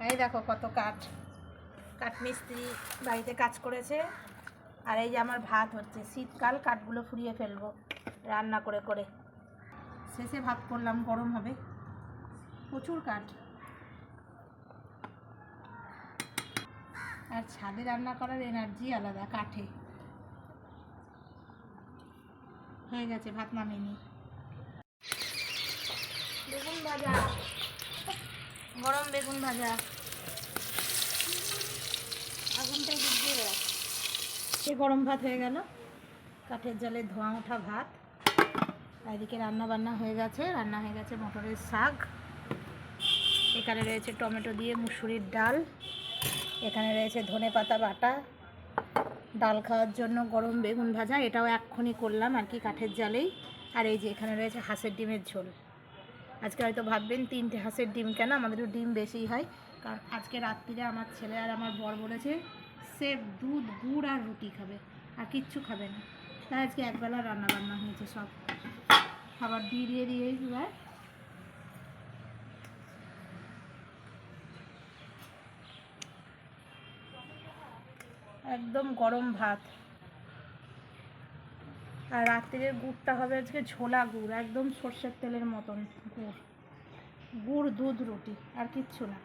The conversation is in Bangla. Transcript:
এই দেখো কত কাঠ মিস্ত্রি বাড়িতে কাজ করেছে। আর এই যে আমার ভাত হচ্ছে, শীতকাল কাঠগুলো ফুরিয়ে ফেলবো রান্না করে করে। শেষে ভাত করলাম, গরম হবে, প্রচুর কাঠ। আর ছাদে রান্না করার এনার্জি আলাদা, কাঠে। হয়ে গেছে, ভাত নামিয়ে নি। বেগুন ভাজা, গরম বেগুন ভাজা, আগুনটাই দিক দিয়ে বেড়াচ্ছে। গরম ভাত হয়ে গেল, কাঠের জালে ধোঁয়া ওঠা ভাত। এদিকে রান্না বান্না হয়ে গেছে, রান্না হয়ে গেছে মটরের শাক, এখানে রয়েছে টমেটো দিয়ে মুসুরির ডাল, এখানে রয়েছে ধনেপাতা বাটা, ডাল খাওয়ার জন্য গরম বেগুন ভাজা, এটাও এক্ষুনি করলাম আর কি কাঠের জালেই। আর এই যে এখানে রয়েছে হাঁসের ডিমের ঝোল। আজকে হয়তো ভাববেন 3টে হাঁসের ডিম কেন, আমাদেরও ডিম বেশিই হয়, কারণ আজকে রাত্রিরে আমার ছেলে আর আমার বর বলেছে সেফ দুধ গুড় আর রুটি খাবে, আর কিচ্ছু খাবে না। তাই আজকে একবেলা রান্না বান্না হয়েছে, সব খাবার দিয়ে এবার একদম গরম ভাত। আর রাত্রিরের গুড়টা হবে আজকে ঝোলা গুড়, একদম সর্ষের তেলের মতন গুড়, দুধ রুটি, আর কিচ্ছু না।